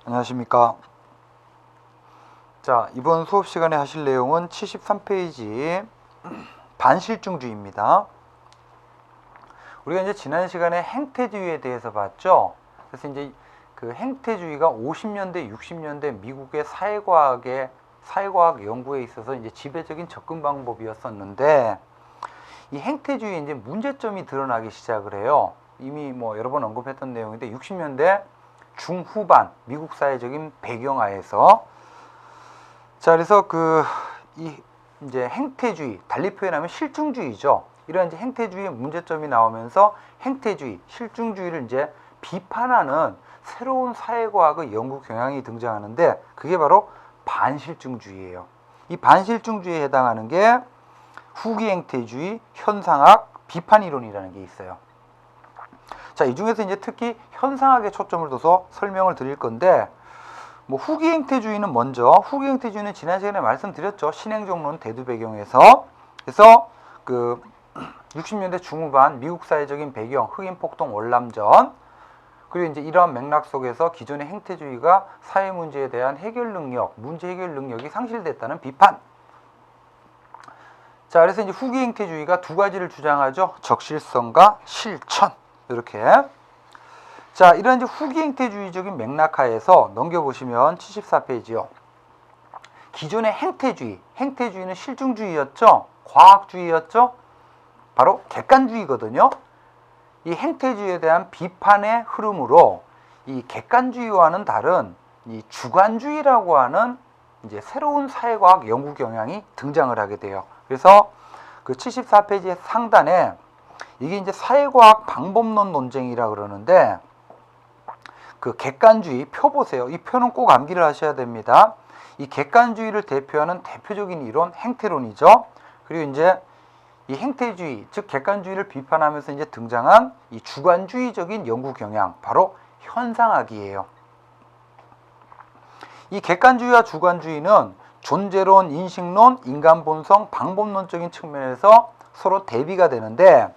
안녕하십니까. 자, 이번 수업 시간에 하실 내용은 73페이지 반실증주의입니다. 우리가 이제 지난 시간에 행태주의에 대해서 봤죠. 그래서 이제 그 행태주의가 50년대, 60년대 미국의 사회과학 연구에 있어서 이제 지배적인 접근 방법이었었는데, 이 행태주의에 이제 문제점이 드러나기 시작을 해요. 이미 뭐 여러 번 언급했던 내용인데, 60년대 중후반 미국 사회적인 배경하에서, 자, 그래서 이제 행태주의, 달리 표현하면 실증주의죠. 이런 이제 행태주의의 문제점이 나오면서 행태주의, 실증주의를 이제 비판하는 새로운 사회과학의 연구 경향이 등장하는데, 그게 바로 반실증주의예요. 이 반실증주의에 해당하는 게 후기 행태주의, 현상학, 비판 이론이라는 게 있어요. 자, 이 중에서 이제 특히 현상학에 초점을 둬서 설명을 드릴 건데, 뭐 후기 행태주의는 먼저, 후기 행태주의는 지난 시간에 말씀드렸죠. 신행정론 대두 배경에서. 그래서 그 60년대 중후반 미국 사회적인 배경, 흑인 폭동 월남전, 그리고 이제 이러한 맥락 속에서 기존의 행태주의가 사회 문제에 대한 해결 능력, 문제 해결 능력이 상실됐다는 비판. 자, 그래서 이제 후기 행태주의가 두 가지를 주장하죠. 적실성과 실천. 이렇게. 자, 이런 이제 후기 행태주의적인 맥락하에서 넘겨보시면 74페이지요. 기존의 행태주의는 실증주의였죠. 과학주의였죠. 바로 객관주의거든요. 이 행태주의에 대한 비판의 흐름으로 이 객관주의와는 다른 이 주관주의라고 하는 이제 새로운 사회과학 연구 경향이 등장을 하게 돼요. 그래서 그 74페이지 상단에 이게 이제 사회과학 방법론 논쟁이라 그러는데, 그 객관주의 표 보세요. 이 표는 꼭 암기를 하셔야 됩니다. 이 객관주의를 대표하는 대표적인 이론 행태론이죠. 그리고 이제 이 행태주의, 즉 객관주의를 비판하면서 이제 등장한 이 주관주의적인 연구 경향, 바로 현상학이에요. 이 객관주의와 주관주의는 존재론, 인식론, 인간 본성, 방법론적인 측면에서 서로 대비가 되는데,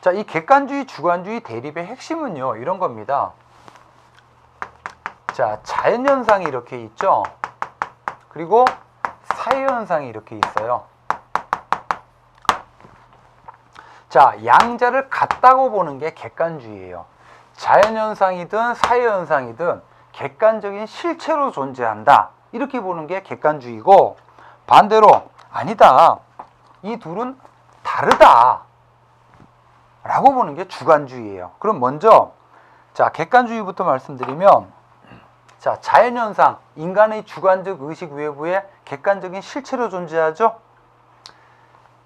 자, 이 객관주의, 주관주의 대립의 핵심은요, 이런 겁니다. 자, 자연현상이 이렇게 있죠. 그리고 사회현상이 이렇게 있어요. 자, 양자를 같다고 보는 게 객관주의예요. 자연현상이든 사회현상이든 객관적인 실체로 존재한다. 이렇게 보는 게 객관주의고, 반대로 아니다. 이 둘은 다르다. 라고 보는 게 주관주의예요. 그럼 먼저, 자, 객관주의부터 말씀드리면, 자, 자연현상, 인간의 주관적 의식 외부에 객관적인 실체로 존재하죠.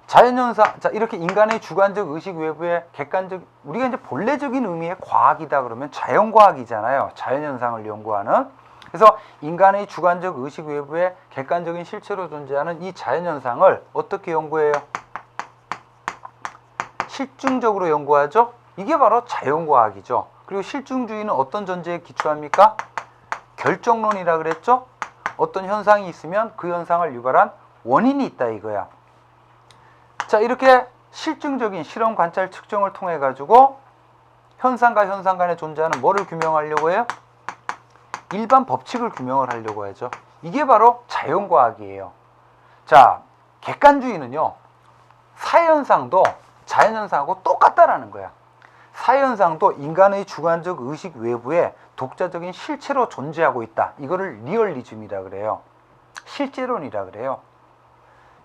자연현상, 자, 이렇게 인간의 주관적 의식 외부에 객관적, 우리가 이제 본래적인 의미의 과학이다 그러면 자연과학이잖아요. 자연현상을 연구하는. 그래서 인간의 주관적 의식 외부에 객관적인 실체로 존재하는 이 자연현상을 어떻게 연구해요? 실증적으로 연구하죠. 이게 바로 자연과학이죠. 그리고 실증주의는 어떤 전제에 기초합니까? 결정론이라 그랬죠. 어떤 현상이 있으면 그 현상을 유발한 원인이 있다 이거야. 자, 이렇게 실증적인 실험 관찰 측정을 통해 가지고 현상과 현상 간에 존재하는 뭐를 규명하려고 해요? 일반 법칙을 규명을 하려고 하죠. 이게 바로 자연과학이에요. 자, 객관주의는요, 사회현상도 자연현상하고 똑같다라는 거야. 사회현상도 인간의 주관적 의식 외부에 독자적인 실체로 존재하고 있다. 이거를 리얼리즘이라 그래요. 실제론이라 그래요.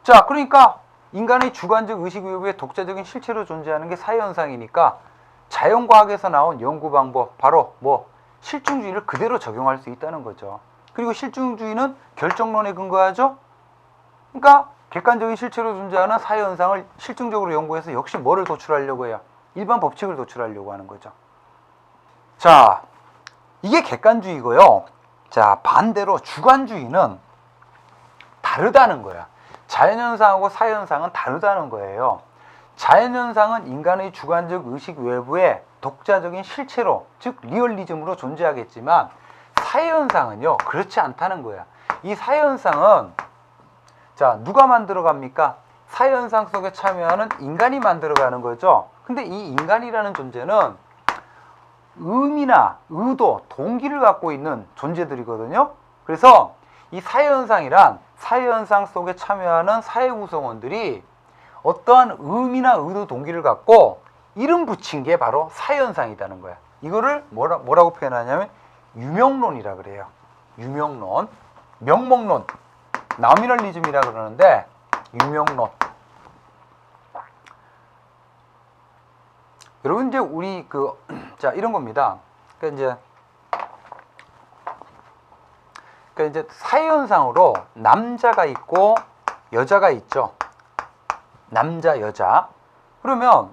자, 그러니까 인간의 주관적 의식 외부에 독자적인 실체로 존재하는 게 사회현상이니까 자연과학에서 나온 연구 방법, 바로 뭐 실증주의를 그대로 적용할 수 있다는 거죠. 그리고 실증주의는 결정론에 근거하죠. 그러니까 객관적인 실체로 존재하는 사회현상을 실증적으로 연구해서 역시 뭐를 도출하려고 해요? 일반 법칙을 도출하려고 하는 거죠. 자, 이게 객관주의고요. 자, 반대로 주관주의는 다르다는 거야. 자연현상하고 사회현상은 다르다는 거예요. 자연현상은 인간의 주관적 의식 외부에 독자적인 실체로, 즉 리얼리즘으로 존재하겠지만, 사회현상은요, 그렇지 않다는 거야. 이 사회현상은, 자, 누가 만들어갑니까? 사회현상 속에 참여하는 인간이 만들어가는 거죠. 근데 이 인간이라는 존재는 의미나 의도, 동기를 갖고 있는 존재들이거든요. 그래서 이 사회현상이란 사회현상 속에 참여하는 사회 구성원들이 어떠한 의미나 의도, 동기를 갖고 이름 붙인 게 바로 사회현상이라는 거야. 이거를 뭐라고 표현하냐면 유명론이라 그래요. 유명론, 명목론, 나미널리즘이라 그러는데 유명론. 여러분 이제 우리 자 이런 겁니다. 그러니까 이제 사회현상으로 남자가 있고 여자가 있죠. 남자, 여자. 그러면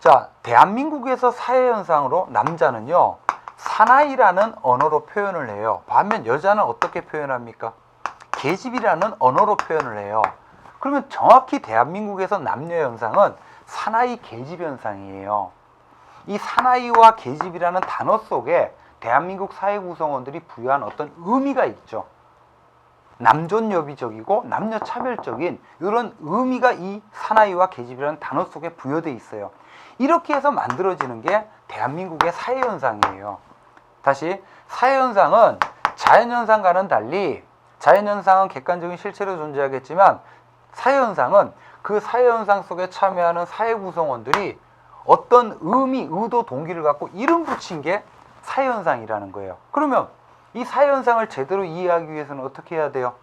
자 대한민국에서 사회현상으로 남자는요 사나이라는 언어로 표현을 해요. 반면 여자는 어떻게 표현합니까? 계집이라는 언어로 표현을 해요. 그러면 정확히 대한민국에서 남녀 현상은 사나이 계집 현상이에요. 이 사나이와 계집이라는 단어 속에 대한민국 사회 구성원들이 부여한 어떤 의미가 있죠. 남존여비적이고 남녀차별적인 이런 의미가 이 사나이와 계집이라는 단어 속에 부여되어 있어요. 이렇게 해서 만들어지는 게 대한민국의 사회현상이에요. 다시 사회현상은 자연현상과는 달리 자연현상은 객관적인 실체로 존재하겠지만 사회현상은 그 사회현상 속에 참여하는 사회 구성원들이 어떤 의미, 의도, 동기를 갖고 이름 붙인 게 사회현상이라는 거예요. 그러면 이 사회현상을 제대로 이해하기 위해서는 어떻게 해야 돼요?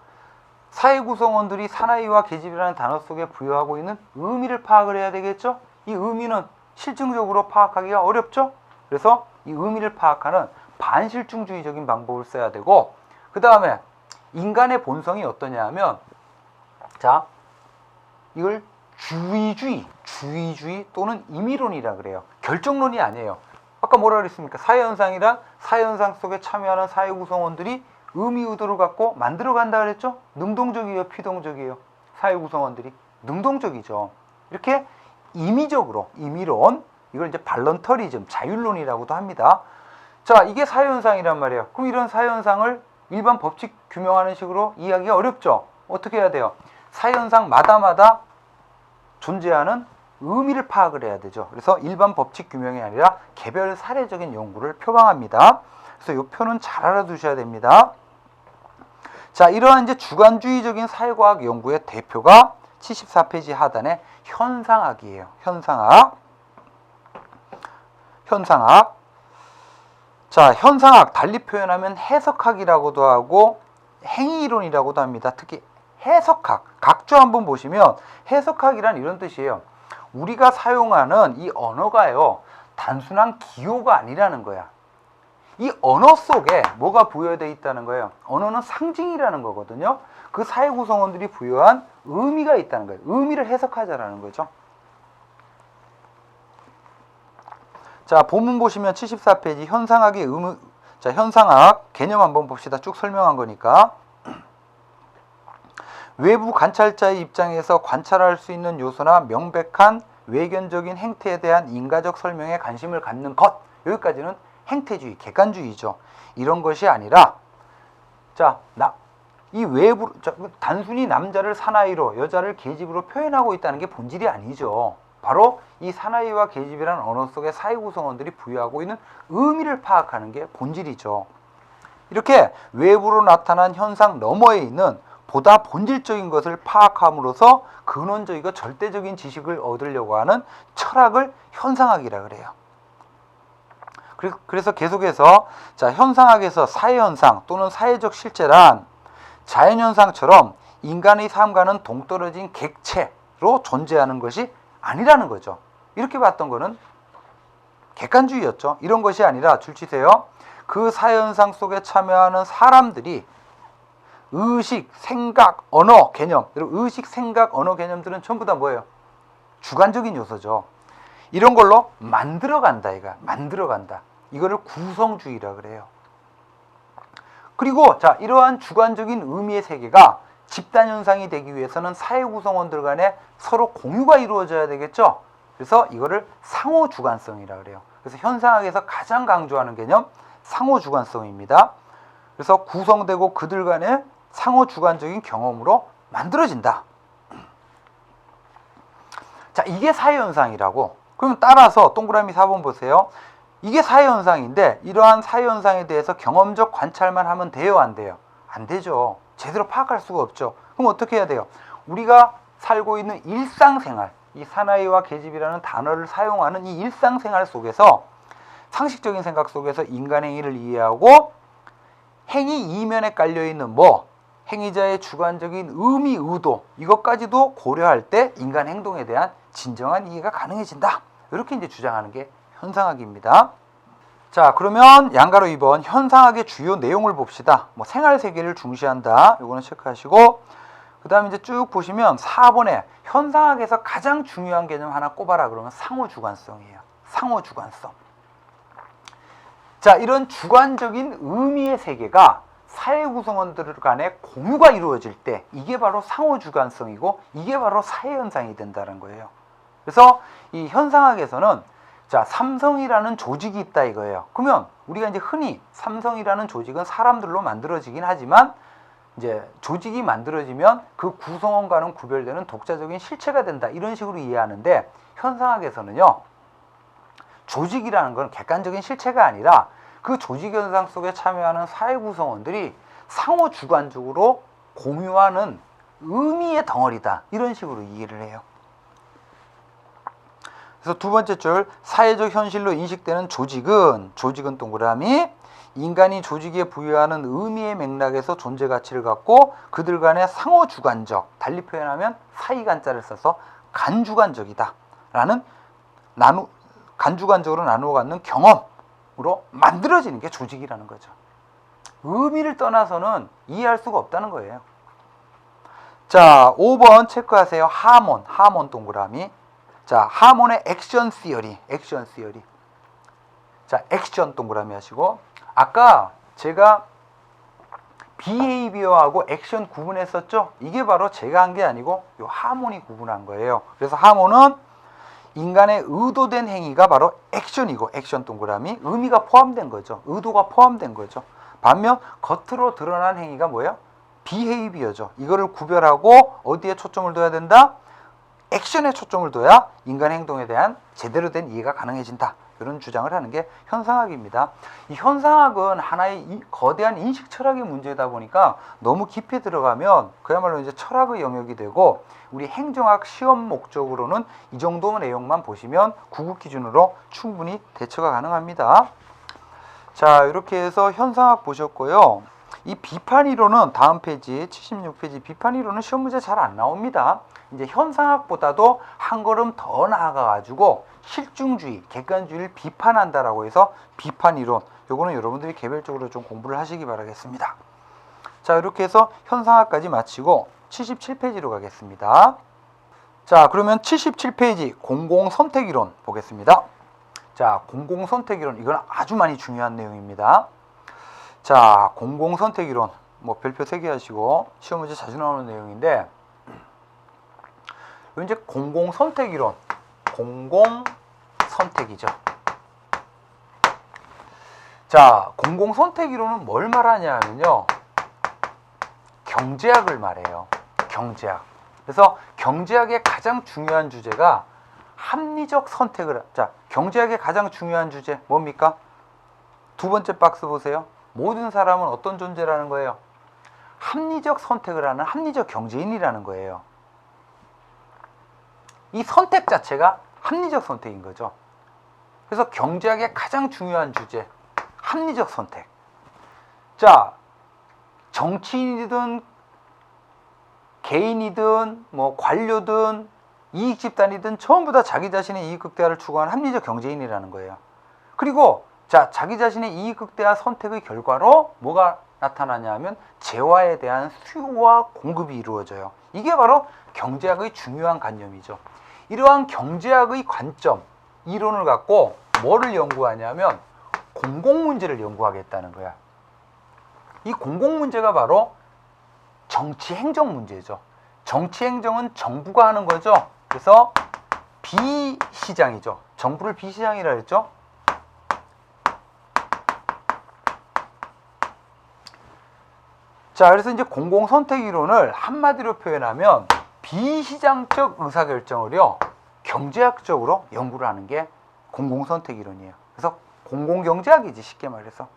사회 구성원들이 사나이와 계집이라는 단어 속에 부여하고 있는 의미를 파악을 해야 되겠죠? 이 의미는 실증적으로 파악하기가 어렵죠? 그래서 이 의미를 파악하는 반실증주의적인 방법을 써야 되고 그 다음에 인간의 본성이 어떠냐 하면 자 이걸 주의주의 또는 임의론이라 그래요. 결정론이 아니에요. 아까 뭐라 그랬습니까? 사회현상이란 사회현상 속에 참여하는 사회 구성원들이 의미 의도를 갖고 만들어 간다 그랬죠? 능동적이에요, 피동적이에요? 사회 구성원들이 능동적이죠. 이렇게 임의적으로 임의론, 이걸 이제 발런터리즘, 자율론이라고도 합니다. 자, 이게 사회현상이란 말이에요. 그럼 이런 사회현상을 일반 법칙 규명하는 식으로 이해하기가 어렵죠? 어떻게 해야 돼요? 사회현상마다 존재하는 의미를 파악을 해야 되죠. 그래서 일반 법칙 규명이 아니라 개별 사례적인 연구를 표방합니다. 그래서 이 표는 잘 알아두셔야 됩니다. 자, 이러한 이제 주관주의적인 사회과학 연구의 대표가 74페이지 하단에 현상학이에요. 현상학. 자, 현상학 달리 표현하면 해석학이라고도 하고 행위이론이라고도 합니다. 특히 해석학, 각주 한번 보시면 해석학이란 이런 뜻이에요. 우리가 사용하는 이 언어가요, 단순한 기호가 아니라는 거야. 이 언어 속에 뭐가 부여되어 있다는 거예요. 언어는 상징이라는 거거든요. 그 사회 구성원들이 부여한 의미가 있다는 거예요. 의미를 해석하자라는 거죠. 자, 본문 보시면 74페이지 현상학의 의미, 자, 현상학 개념 한번 봅시다. 쭉 설명한 거니까. 외부 관찰자의 입장에서 관찰할 수 있는 요소나 명백한 외견적인 행태에 대한 인과적 설명에 관심을 갖는 것. 여기까지는 행태주의, 객관주의죠. 이런 것이 아니라 자, 이 외부, 단순히 남자를 사나이로 여자를 계집으로 표현하고 있다는 게 본질이 아니죠. 바로 이 사나이와 계집이라는 언어 속의 사회 구성원들이 부여하고 있는 의미를 파악하는 게 본질이죠. 이렇게 외부로 나타난 현상 너머에 있는 보다 본질적인 것을 파악함으로써 근원적이고 절대적인 지식을 얻으려고 하는 철학을 현상학이라 그래요. 그래서 계속해서 자, 현상학에서 사회현상 또는 사회적 실체란 자연현상처럼 인간의 삶과는 동떨어진 객체로 존재하는 것이 아니라는 거죠. 이렇게 봤던 거는 객관주의였죠. 이런 것이 아니라 줄치세요. 그 사회현상 속에 참여하는 사람들이 의식, 생각, 언어, 개념. 의식, 생각, 언어, 개념들은 전부 다 뭐예요? 주관적인 요소죠. 이런 걸로 만들어간다. 만들어간다. 이거를 구성주의라 그래요. 그리고 자, 이러한 주관적인 의미의 세계가 집단현상이 되기 위해서는 사회 구성원들 간에 서로 공유가 이루어져야 되겠죠. 그래서 이거를 상호주관성이라 그래요. 그래서 현상학에서 가장 강조하는 개념 상호주관성입니다. 그래서 구성되고 그들 간의 상호주관적인 경험으로 만들어진다. 자, 이게 사회현상이라고. 그러면 따라서 동그라미 4번 보세요. 이게 사회현상인데 이러한 사회현상에 대해서 경험적 관찰만 하면 돼요, 안 돼요? 안 되죠. 제대로 파악할 수가 없죠. 그럼 어떻게 해야 돼요? 우리가 살고 있는 일상생활, 이 사나이와 계집이라는 단어를 사용하는 이 일상생활 속에서 상식적인 생각 속에서 인간 행위를 이해하고 행위 이면에 깔려있는 행위자의 주관적인 의미, 의도 이것까지도 고려할 때 인간 행동에 대한 진정한 이해가 가능해진다. 이렇게 이제 주장하는 게 현상학입니다. 자, 그러면 양가로 2번 현상학의 주요 내용을 봅시다. 생활 세계를 중시한다. 요거는 체크하시고 그 다음에 이제 쭉 보시면 4번에 현상학에서 가장 중요한 개념 하나 꼽아라 그러면 상호주관성이에요. 상호주관성. 자, 이런 주관적인 의미의 세계가 사회 구성원들 간의 공유가 이루어질 때 이게 바로 상호주관성이고 이게 바로 사회현상이 된다는 거예요. 그래서 이 현상학에서는 자, 삼성이라는 조직이 있다 이거예요. 그러면 우리가 이제 흔히 삼성이라는 조직은 사람들로 만들어지긴 하지만 이제 조직이 만들어지면 그 구성원과는 구별되는 독자적인 실체가 된다 이런 식으로 이해하는데 현상학에서는요, 조직이라는 건 객관적인 실체가 아니라 그 조직 현상 속에 참여하는 사회 구성원들이 상호 주관적으로 공유하는 의미의 덩어리다 이런 식으로 이해를 해요. 그래서 두 번째 줄 사회적 현실로 인식되는 조직은 동그라미 인간이 조직에 부여하는 의미의 맥락에서 존재 가치를 갖고 그들 간의 상호 주관적, 달리 표현하면 사이간자를 써서 간주관적이다 라는 간주관적으로 나누어 갖는 경험으로 만들어지는 게 조직이라는 거죠. 의미를 떠나서는 이해할 수가 없다는 거예요. 자, 5번 체크하세요. 하몬 동그라미. 자, 하몬의 액션 시어리. 자, 액션 동그라미 하시고 아까 제가 비헤이비어하고 액션 구분했었죠? 이게 바로 제가 한 게 아니고 요 하몬이 구분한 거예요. 그래서 하몬은 인간의 의도된 행위가 바로 액션이고 액션 동그라미 의미가 포함된 거죠. 의도가 포함된 거죠. 반면 겉으로 드러난 행위가 뭐예요? 비헤이비어죠. 이거를 구별하고 어디에 초점을 둬야 된다? 액션에 초점을 둬야 인간 행동에 대한 제대로 된 이해가 가능해진다. 이런 주장을 하는 게 현상학입니다. 이 현상학은 하나의 거대한 인식 철학의 문제다 보니까 너무 깊이 들어가면 그야말로 이제 철학의 영역이 되고 우리 행정학 시험 목적으로는 이 정도 내용만 보시면 구급 기준으로 충분히 대처가 가능합니다. 자, 이렇게 해서 현상학 보셨고요. 이 비판 이론은 다음 페이지 76페이지 비판 이론은 시험 문제 잘 안 나옵니다. 이제 현상학보다도 한 걸음 더 나아가 가지고 실증주의, 객관주의를 비판한다라고 해서 비판 이론. 요거는 여러분들이 개별적으로 좀 공부를 하시기 바라겠습니다. 자, 이렇게 해서 현상학까지 마치고 77페이지로 가겠습니다. 자, 그러면 77페이지 공공선택이론 보겠습니다. 자, 공공선택이론 이건 아주 많이 중요한 내용입니다. 자, 공공선택이론 별표 3개 하시고 시험 문제 자주 나오는 내용인데 이제 공공선택이론 공공선택이죠. 자, 공공선택이론은 뭘 말하냐 하면요, 경제학을 말해요. 경제학. 그래서 경제학의 가장 중요한 주제가 합리적 선택을. 자, 경제학의 가장 중요한 주제 뭡니까? 두 번째 박스 보세요. 모든 사람은 어떤 존재라는 거예요? 합리적 선택을 하는 합리적 경제인이라는 거예요. 이 선택 자체가 합리적 선택인 거죠. 그래서 경제학의 가장 중요한 주제, 합리적 선택. 자, 정치인이든 개인이든 관료든 이익 집단이든 전부 다 자기 자신의 이익 극대화를 추구하는 합리적 경제인이라는 거예요. 그리고 자, 자기 자신의 이익 극대화 선택의 결과로 뭐가 나타나냐 하면 재화에 대한 수요와 공급이 이루어져요. 이게 바로 경제학의 중요한 관념이죠. 이러한 경제학의 관점, 이론을 갖고 뭐를 연구하냐면 공공문제를 연구하겠다는 거야. 이 공공문제가 바로 정치행정 문제죠. 정치행정은 정부가 하는 거죠. 그래서 비시장이죠. 정부를 비시장이라 했죠. 자, 그래서 이제 공공선택 이론을 한마디로 표현하면 비시장적 의사결정을요, 경제학적으로 연구를 하는 게 공공선택 이론이에요. 그래서 공공경제학이지, 쉽게 말해서.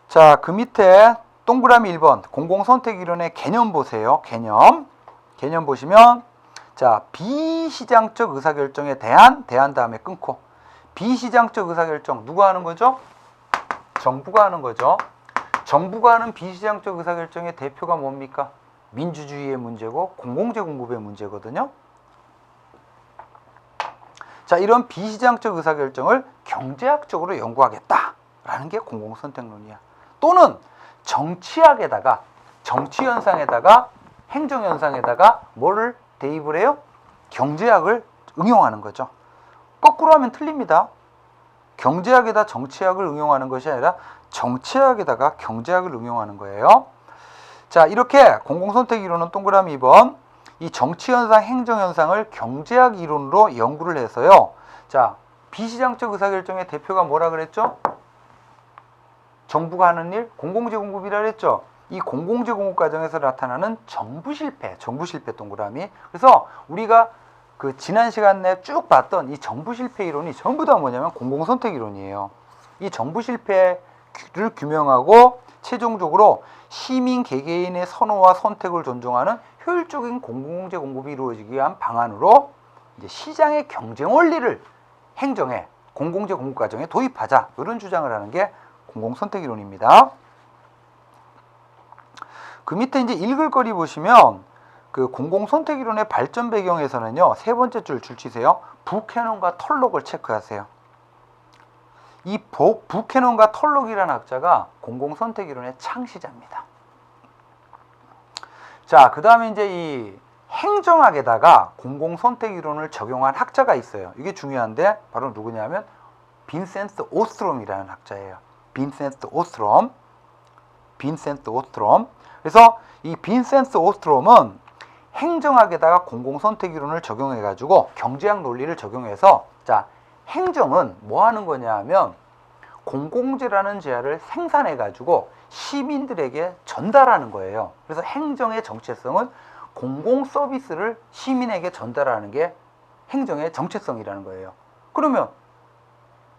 자, 그 밑에 동그라미 1번 공공선택이론의 개념 보세요. 개념 보시면, 자, 비시장적 의사결정에 대한 다음에 끊고, 비시장적 의사결정 누가 하는 거죠? 정부가 하는 거죠. 정부가 하는 비시장적 의사결정의 대표가 뭡니까? 민주주의의 문제고 공공재 공급의 문제거든요. 자, 이런 비시장적 의사결정을 경제학적으로 연구하겠다라는 게 공공선택론이야. 또는 정치학에다가, 정치현상에다가, 행정현상에다가 뭐를 대입을 해요? 경제학을 응용하는 거죠. 거꾸로 하면 틀립니다. 경제학에다 정치학을 응용하는 것이 아니라 정치학에다가 경제학을 응용하는 거예요. 자, 이렇게 공공선택 이론은 동그라미 2번, 이 정치현상, 행정현상을 경제학 이론으로 연구를 해서요. 자, 비시장적 의사결정의 대표가 뭐라 그랬죠? 정부가 하는 일, 공공재 공급이라 그랬죠. 이 공공재 공급 과정에서 나타나는 정부 실패 동그라미. 그래서 우리가 그 지난 시간 내에 쭉 봤던 이 정부 실패 이론이 전부 다 뭐냐면 공공선택 이론이에요. 이 정부 실패를 규명하고 최종적으로 시민 개개인의 선호와 선택을 존중하는 효율적인 공공재 공급이 이루어지기 위한 방안으로 이제 시장의 경쟁 원리를 행정에, 공공재 공급 과정에 도입하자, 이런 주장을 하는 게 공공선택 이론입니다. 그 밑에 이제 읽을 거리 보시면 그 공공선택 이론의 발전 배경에서는요, 세 번째 줄 치세요. 부캐넌과 털록을 체크하세요. 이 부캐넌과 털록이라는 학자가 공공선택 이론의 창시자입니다. 자, 그 다음에 이제 이 행정학에다가 공공선택 이론을 적용한 학자가 있어요. 이게 중요한데 바로 누구냐면 빈센트 오스트롬이라는 학자예요. 빈센트 오스트롬. 그래서 이 빈센트 오스트롬은 행정학에다가 공공선택 이론을 적용해 가지고 경제학 논리를 적용해서, 자, 행정은 뭐 하는 거냐 하면 공공재라는 재화를 생산해 가지고 시민들에게 전달하는 거예요. 그래서 행정의 정체성은 공공 서비스를 시민에게 전달하는 게 행정의 정체성이라는 거예요. 그러면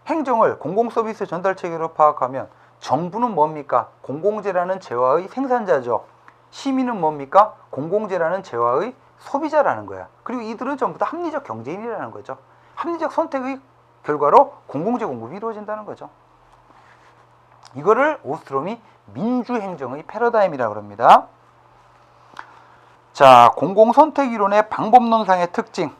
행정을 공공 서비스 전달 체계로 파악하면 정부는 뭡니까? 공공재라는 재화의 생산자죠. 시민은 뭡니까? 공공재라는 재화의 소비자라는 거야. 그리고 이들은 전부 다 합리적 경제인이라는 거죠. 합리적 선택의 결과로 공공재 공급이 이루어진다는 거죠. 이거를 오스트롬이 민주행정의 패러다임이라고 합니다. 자, 공공선택 이론의 방법론상의 특징.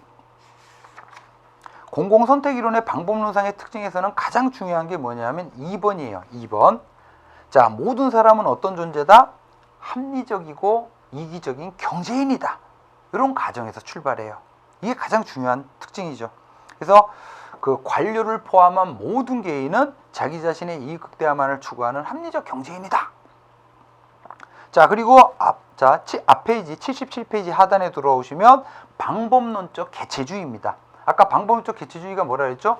공공선택 이론의 방법론상의 특징에서는 가장 중요한 게 뭐냐면 2번이에요. 2번. 자, 모든 사람은 어떤 존재다? 합리적이고 이기적인 경제인이다. 이런 가정에서 출발해요. 이게 가장 중요한 특징이죠. 그래서 그 관료를 포함한 모든 개인은 자기 자신의 이익 극대화만을 추구하는 합리적 경제인이다. 자, 그리고 앞 페이지 77페이지 하단에 들어오시면 방법론적 개체주의입니다. 아까 방법론적 개체주의가 뭐라 그랬죠?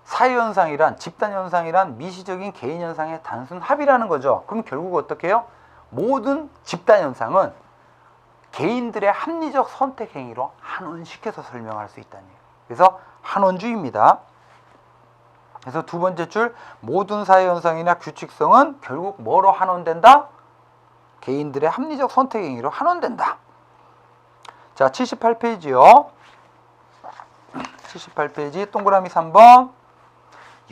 사회현상이란, 집단현상이란 미시적인 개인현상의 단순 합이라는 거죠. 그럼 결국 어떻게 해요? 모든 집단현상은 개인들의 합리적 선택 행위로 한원시켜서 설명할 수 있다는 얘기예요. 그래서 한원주의입니다. 그래서 두 번째 줄, 모든 사회현상이나 규칙성은 결국 뭐로 한원된다? 개인들의 합리적 선택 행위로 한원된다. 자, 78페이지요. 78페이지 동그라미 3번.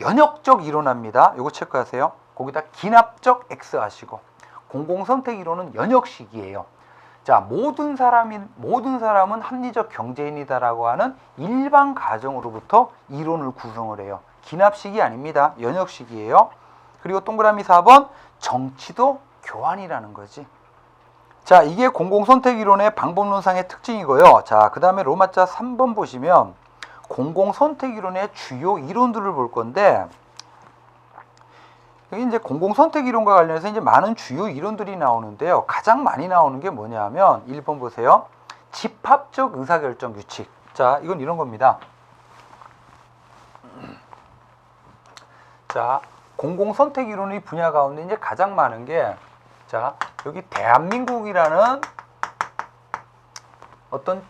연역적 이론합니다. 이거 체크하세요. 거기다 기납적 X 하시고. 공공선택 이론은 연역식이에요. 자, 모든 사람은 합리적 경제인이다라고 하는 일반 가정으로부터 이론을 구성을 해요. 기납식이 아닙니다. 연역식이에요. 그리고 동그라미 4번, 정치도 교환이라는 거지. 자, 이게 공공선택 이론의 방법론상의 특징이고요. 자, 그 다음에 로마자 3번 보시면 공공선택 이론의 주요 이론들을 볼 건데, 여기 이제 공공선택 이론과 관련해서 이제 많은 주요 이론들이 나오는데요. 가장 많이 나오는 게 뭐냐 하면 1번 보세요. 집합적 의사결정 규칙. 자, 이건 이런 겁니다. 자, 공공선택 이론의 분야 가운데 이제 가장 많은 게, 자, 여기 대한민국이라는 어떤,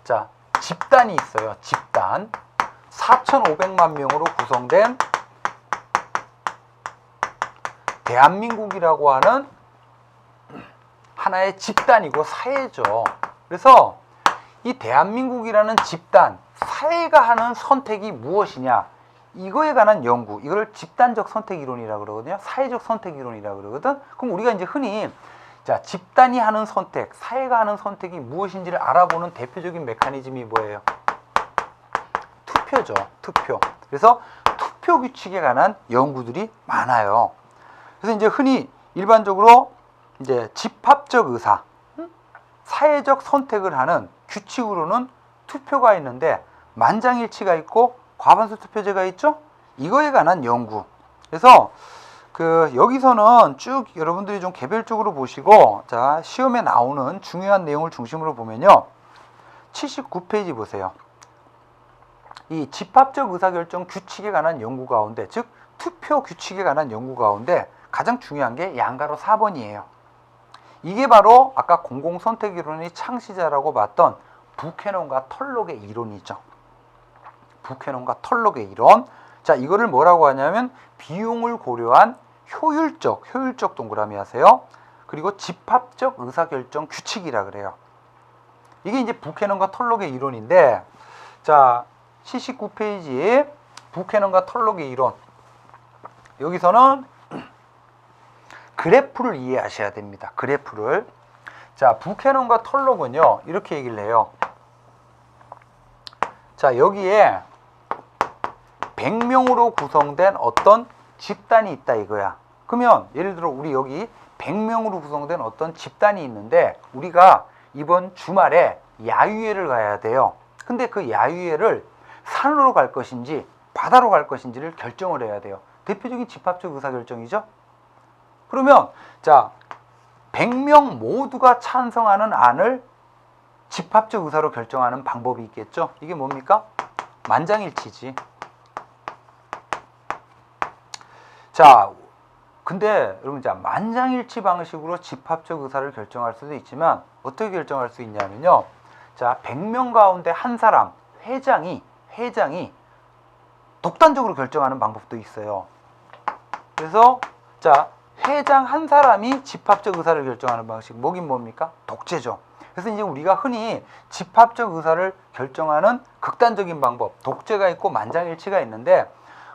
자, 집단이 있어요. 집단. 4,500만 명으로 구성된 대한민국이라고 하는 하나의 집단이고 사회죠. 그래서 이 대한민국이라는 집단, 사회가 하는 선택이 무엇이냐, 이거에 관한 연구, 이걸 집단적 선택 이론이라고 그러거든요. 사회적 선택 이론이라고 그러거든. 그럼 우리가 이제 흔히 자, 집단이 하는 선택, 사회가 하는 선택이 무엇인지를 알아보는 대표적인 메커니즘이 뭐예요? 투표죠. 투표. 그래서 투표 규칙에 관한 연구들이 많아요. 그래서 이제 흔히 일반적으로 이제 집합적 의사, 사회적 선택을 하는 규칙으로는 투표가 있는데 만장일치가 있고 과반수 투표제가 있죠? 이거에 관한 연구. 그래서 여기서는 쭉 여러분들이 좀 개별적으로 보시고, 자, 시험에 나오는 중요한 내용을 중심으로 보면요. 79페이지 보세요. 이 집합적 의사결정 규칙에 관한 연구 가운데, 즉 투표 규칙에 관한 연구 가운데 가장 중요한 게 양가로 4번이에요. 이게 바로 아까 공공선택이론의 창시자라고 봤던 부캐넌과 털록의 이론이죠. 부캐넌과 털록의 이론. 자, 이거를 뭐라고 하냐면 비용을 고려한 효율적 동그라미 하세요. 그리고 집합적 의사결정 규칙이라 그래요. 이게 이제 부캐넌과 털록의 이론인데, 자, 79페이지 부캐넌과 털록의 이론. 여기서는 그래프를 이해하셔야 됩니다. 그래프를. 자, 부캐넌과 털록은요, 이렇게 얘기를 해요. 자, 여기에 100명으로 구성된 어떤 집단이 있다 이거야. 그러면 예를 들어 우리 여기 100명으로 구성된 어떤 집단이 있는데 우리가 이번 주말에 야유회를 가야 돼요. 근데 그 야유회를 산으로 갈 것인지 바다로 갈 것인지를 결정을 해야 돼요. 대표적인 집합적 의사결정이죠. 그러면 자, 100명 모두가 찬성하는 안을 집합적 의사로 결정하는 방법이 있겠죠. 이게 뭡니까? 만장일치지. 자, 근데 여러분, 자, 만장일치 방식으로 집합적 의사를 결정할 수도 있지만 어떻게 결정할 수 있냐면요. 자, 100명 가운데 한 사람, 회장이 독단적으로 결정하는 방법도 있어요. 그래서 자, 회장 한 사람이 집합적 의사를 결정하는 방식, 뭐긴 뭡니까? 독재죠. 그래서 이제 우리가 흔히 집합적 의사를 결정하는 극단적인 방법, 독재가 있고 만장일치가 있는데,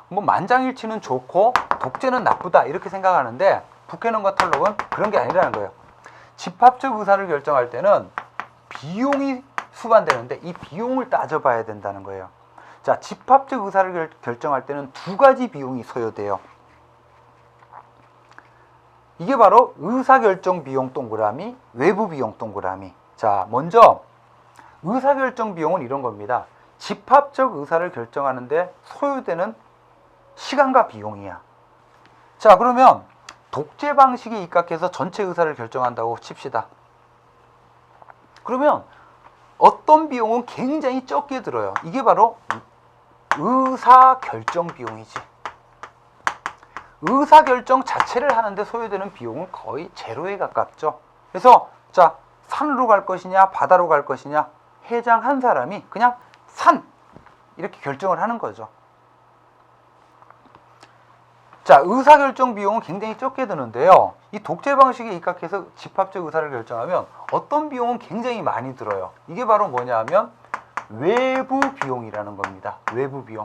뭐 만장일치는 좋고 독재는 나쁘다 이렇게 생각하는데 부캐넌과 털록은 그런 게 아니라는 거예요. 집합적 의사를 결정할 때는 비용이 수반되는데 이 비용을 따져봐야 된다는 거예요. 자, 집합적 의사를 결정할 때는 두 가지 비용이 소요돼요. 이게 바로 의사결정 비용 동그라미, 외부 비용 동그라미. 자, 먼저 의사결정 비용은 이런 겁니다. 집합적 의사를 결정하는데 소요되는 시간과 비용이야. 자, 그러면 독재 방식에 입각해서 전체 의사를 결정한다고 칩시다. 그러면 어떤 비용은 굉장히 적게 들어요. 이게 바로 의사결정 비용이지. 의사결정 자체를 하는데 소요되는 비용은 거의 제로에 가깝죠. 그래서 자, 산으로 갈 것이냐 바다로 갈 것이냐, 회장 한 사람이 그냥 산 이렇게 결정을 하는 거죠. 자, 의사결정 비용은 굉장히 적게 드는데요. 이 독재 방식에 입각해서 집합적 의사를 결정하면 어떤 비용은 굉장히 많이 들어요. 이게 바로 뭐냐 하면 외부 비용이라는 겁니다. 외부 비용.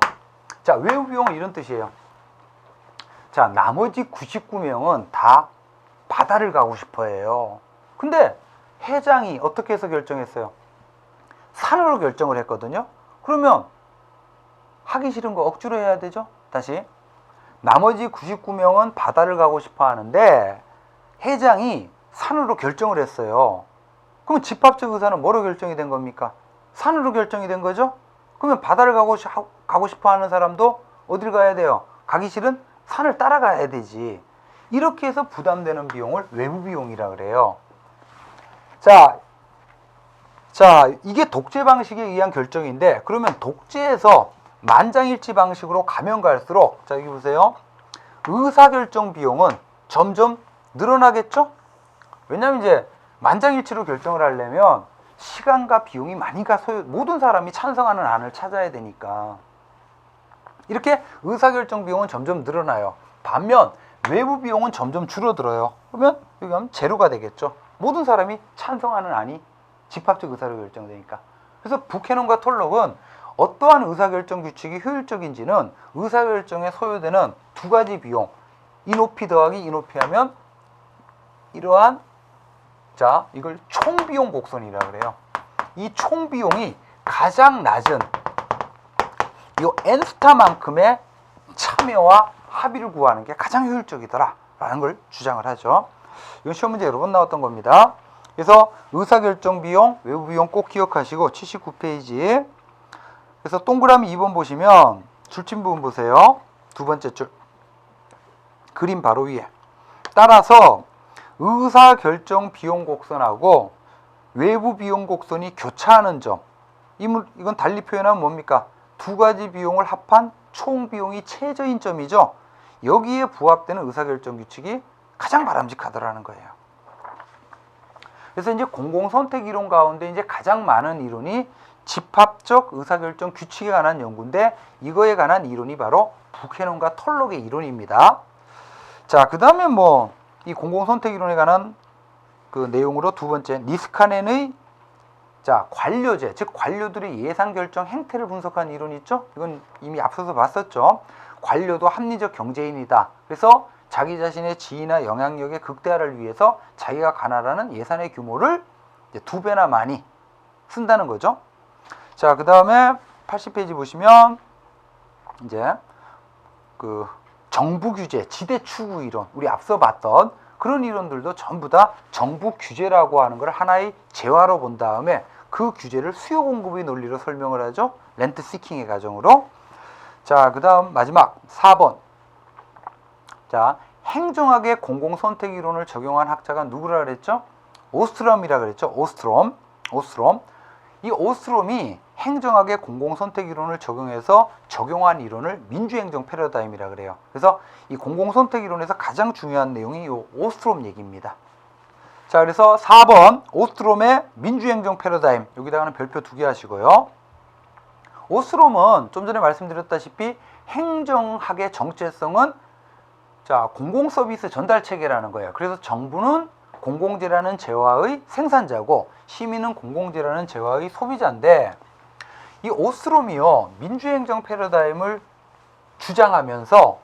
자, 외부 비용은 이런 뜻이에요. 자, 나머지 99명은 다 바다를 가고 싶어 해요. 근데 회장이 어떻게 해서 결정했어요? 산으로 결정을 했거든요. 그러면 하기 싫은 거 억지로 해야 되죠? 다시. 나머지 99명은 바다를 가고 싶어 하는데 회장이 산으로 결정을 했어요. 그럼 집합적 의사는 뭐로 결정이 된 겁니까? 산으로 결정이 된 거죠? 그러면 바다를 가고 싶어 하는 사람도 어딜 가야 돼요? 가기 싫은 산을 따라가야 되지. 이렇게 해서 부담되는 비용을 외부 비용이라 그래요. 자, 이게 독재 방식에 의한 결정인데, 그러면 독재에서 만장일치 방식으로 가면 갈수록, 자, 여기 보세요. 의사결정 비용은 점점 늘어나겠죠? 왜냐면 이제 만장일치로 결정을 하려면 시간과 비용이 많이 모든 사람이 찬성하는 안을 찾아야 되니까. 이렇게 의사결정 비용은 점점 늘어나요. 반면 외부 비용은 점점 줄어들어요. 그러면 여기 하면 제로가 되겠죠. 모든 사람이 찬성하는 안이 집합적 의사로 결정되니까. 그래서 부캐넌과 톨록은 어떠한 의사결정 규칙이 효율적인지는 의사결정에 소요되는 두 가지 비용, 이높이 더하기 이높이 하면 이러한, 자, 이걸 총비용 곡선이라고 그래요. 이 총비용이 가장 낮은 이 n스타만큼의 참여와 합의를 구하는 게 가장 효율적이더라 라는 걸 주장을 하죠. 이건 시험 문제 여러 번 나왔던 겁니다. 그래서 의사결정 비용, 외부 비용 꼭 기억하시고 79페이지. 그래서 동그라미 2번 보시면 줄침 부분 보세요. 두 번째 줄. 그림 바로 위에. 따라서 의사결정 비용 곡선하고 외부 비용 곡선이 교차하는 점. 이건 달리 표현하면 뭡니까? 두 가지 비용을 합한 총 비용이 최저인 점이죠. 여기에 부합되는 의사결정 규칙이 가장 바람직하더라는 거예요. 그래서 이제 공공선택 이론 가운데 이제 가장 많은 이론이 집합적 의사결정 규칙에 관한 연구인데 이거에 관한 이론이 바로 부캐넌과 털록의 이론입니다. 자, 그 다음에 뭐 이 공공선택 이론에 관한 그 내용으로 두 번째 니스카넨의 자, 관료제, 즉 관료들의 예상결정 행태를 분석한 이론이 있죠. 이건 이미 앞서서 봤었죠. 관료도 합리적 경제인이다. 그래서 자기 자신의 지위나 영향력의 극대화를 위해서 자기가 관할하는 예산의 규모를 이제 2배나 많이 쓴다는 거죠. 자, 그 다음에 80페이지 보시면 이제 그 정부 규제, 지대 추구 이론, 우리 앞서 봤던 그런 이론들도 전부 다 정부 규제라고 하는 걸 하나의 재화로 본 다음에 그 규제를 수요 공급의 논리로 설명을 하죠. 렌트 시킹의 과정으로. 자, 그 다음 마지막 4번. 자, 행정학의 공공선택 이론을 적용한 학자가 누구라 그랬죠? 오스트롬이라 그랬죠. 오스트롬. 이 오스트롬이 행정학의 공공선택 이론을 적용해서 적용한 이론을 민주행정 패러다임이라 그래요. 그래서 이 공공선택 이론에서 가장 중요한 내용이 이 오스트롬 얘기입니다. 자, 그래서 4번 오스트롬의 민주행정 패러다임, 여기다가는 별표 2개 하시고요. 오스트롬은 좀 전에 말씀드렸다시피 행정학의 정체성은 자, 공공서비스 전달체계라는 거예요. 그래서 정부는 공공재라는 재화의 생산자고 시민은 공공재라는 재화의 소비자인데, 이 오스트롬이요 민주행정 패러다임을 주장하면서,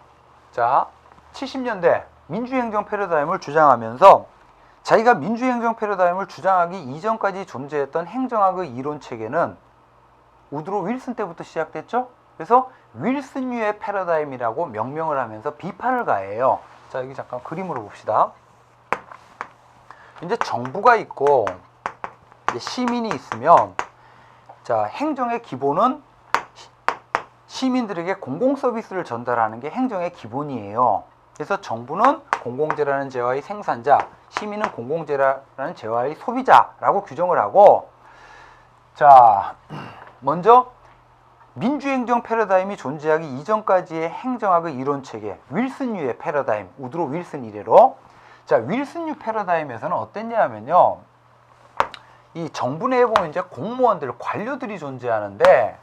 자, 70년대 민주행정 패러다임을 주장하면서 자기가 민주행정 패러다임을 주장하기 이전까지 존재했던 행정학의 이론체계는 우드로 윌슨 때부터 시작됐죠. 그래서 윌슨류의 패러다임이라고 명명을 하면서 비판을 가해요. 자, 여기 잠깐 그림으로 봅시다. 이제 정부가 있고 이제 시민이 있으면, 자, 행정의 기본은 시민들에게 공공 서비스를 전달하는 게 행정의 기본이에요. 그래서 정부는 공공재라는 재화의 생산자, 시민은 공공재라는 재화의 소비자라고 규정을 하고, 자, 먼저 민주행정 패러다임이 존재하기 이전까지의 행정학의 이론체계, 윌슨류의 패러다임, 우드로 윌슨 이래로. 자, 윌슨류 패러다임에서는 어땠냐 하면요, 이 정부 내에 보면 이제 공무원들, 관료들이 존재하는데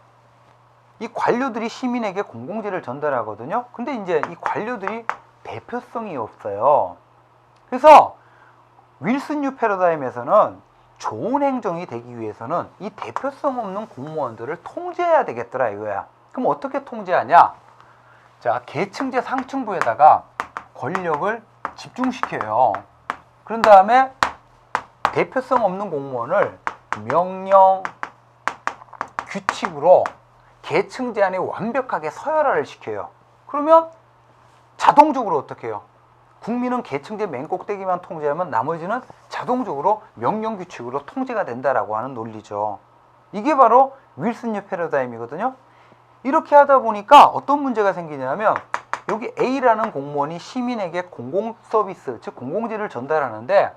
이 관료들이 시민에게 공공재를 전달하거든요. 근데 이제 이 관료들이 대표성이 없어요. 그래서 윌슨류 패러다임에서는 좋은 행정이 되기 위해서는 이 대표성 없는 공무원들을 통제해야 되겠더라 이거야. 그럼 어떻게 통제하냐? 자, 계층제 상층부에다가 권력을 집중시켜요. 그런 다음에 대표성 없는 공무원을 명령, 규칙으로 계층제 안에 완벽하게 서열화를 시켜요. 그러면 자동적으로 어떻게 해요? 국민은 계층제 맨 꼭대기만 통제하면 나머지는 자동적으로 명령 규칙으로 통제가 된다라고 하는 논리죠. 이게 바로 윌슨류 패러다임이거든요. 이렇게 하다 보니까 어떤 문제가 생기냐면, 여기 A라는 공무원이 시민에게 공공 서비스, 즉 공공재를 전달하는데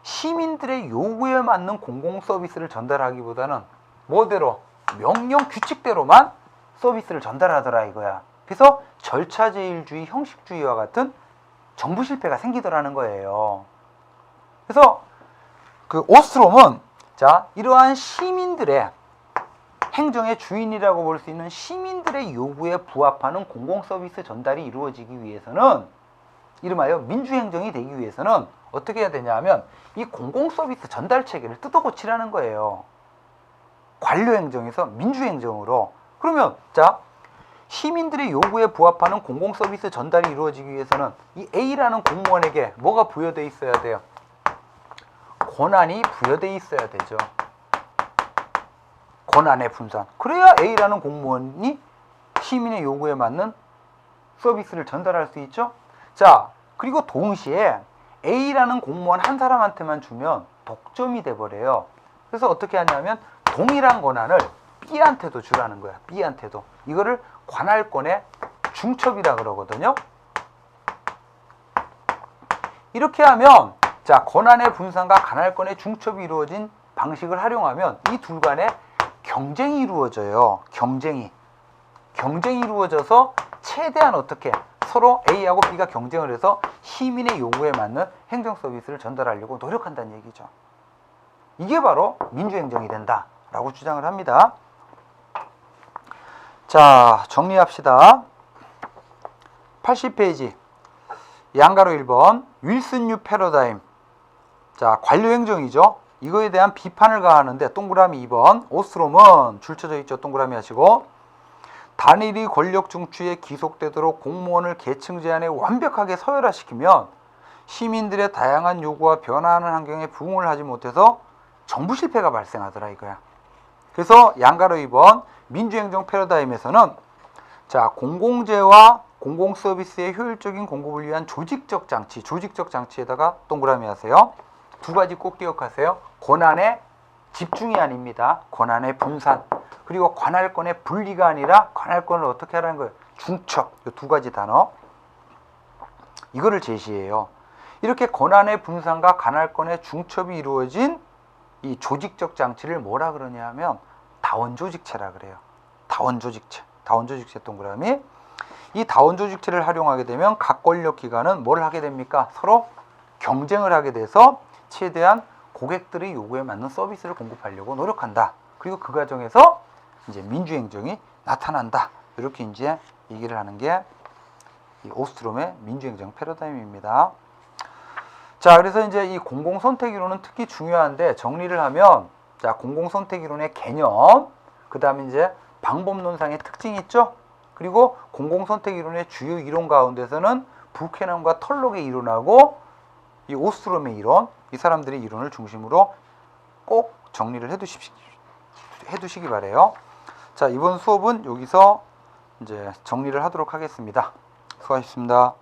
시민들의 요구에 맞는 공공 서비스를 전달하기보다는 뭐대로? 명령 규칙대로만 서비스를 전달하더라 이거야. 그래서 절차제일주의, 형식주의와 같은 정부 실패가 생기더라는 거예요. 그래서 그 오스트롬은, 자, 이러한 시민들의 행정의 주인이라고 볼 수 있는 시민들의 요구에 부합하는 공공 서비스 전달이 이루어지기 위해서는, 이름하여 민주행정이 되기 위해서는 어떻게 해야 되냐 하면 이 공공 서비스 전달 체계를 뜯어 고치라는 거예요. 관료행정에서 민주행정으로. 그러면 자, 시민들의 요구에 부합하는 공공 서비스 전달이 이루어지기 위해서는 이 A라는 공무원에게 뭐가 부여되어 있어야 돼요? 권한이 부여되어 있어야 되죠. 권한의 분산. 그래야 A라는 공무원이 시민의 요구에 맞는 서비스를 전달할 수 있죠. 자, 그리고 동시에 A라는 공무원 한 사람한테만 주면 독점이 돼버려요. 그래서 어떻게 하냐면 동일한 권한을 B한테도 주라는 거야. B한테도. 이거를 관할권의 중첩이라 그러거든요. 이렇게 하면 자, 권한의 분산과 관할권의 중첩이 이루어진 방식을 활용하면 이 둘 간에 경쟁이 이루어져요. 경쟁이 이루어져서 최대한 어떻게 서로 A하고 B가 경쟁을 해서 시민의 요구에 맞는 행정 서비스를 전달하려고 노력한다는 얘기죠. 이게 바로 민주행정이 된다라고 주장을 합니다. 자, 정리합시다. 80페이지 양가로 1번 윌슨 뉴 패러다임. 자, 관료행정이죠. 이거에 대한 비판을 가하는데 동그라미 2번 오스트롬은 줄쳐져 있죠. 동그라미 하시고 단일이 권력 중추에 기속되도록 공무원을 계층 제한에 완벽하게 서열화시키면 시민들의 다양한 요구와 변화하는 환경에 부응을 하지 못해서 정부 실패가 발생하더라 이거야. 그래서 양가로 2번 민주행정 패러다임에서는 자, 공공재와 공공서비스의 효율적인 공급을 위한 조직적 장치에다가 동그라미 하세요. 두 가지 꼭 기억하세요. 권한의 집중이 아닙니다. 권한의 분산. 그리고 관할권의 분리가 아니라 관할권을 어떻게 하라는 거예요? 중첩. 이 두 가지 단어. 이거를 제시해요. 이렇게 권한의 분산과 관할권의 중첩이 이루어진 이 조직적 장치를 뭐라 그러냐 하면 다원조직체라 그래요. 다원조직체 동그라미. 이 다원조직체를 활용하게 되면 각 권력기관은 뭘 하게 됩니까? 서로 경쟁을 하게 돼서 최대한 고객들의 요구에 맞는 서비스를 공급하려고 노력한다. 그리고 그 과정에서 이제 민주행정이 나타난다. 이렇게 이제 얘기를 하는 게 이 오스트롬의 민주행정 패러다임입니다. 자, 그래서 이제 이 공공선택이론은 특히 중요한데 정리를 하면 자, 공공선택이론의 개념, 그 다음에 이제 방법론상의 특징이 있죠. 그리고 공공선택이론의 주요 이론 가운데서는 부케넌과 털록의 이론하고 이 오스트롬의 이론, 이 사람들의 이론을 중심으로 꼭 정리를 해두시기 바래요. 자, 이번 수업은 여기서 이제 정리를 하도록 하겠습니다. 수고하셨습니다.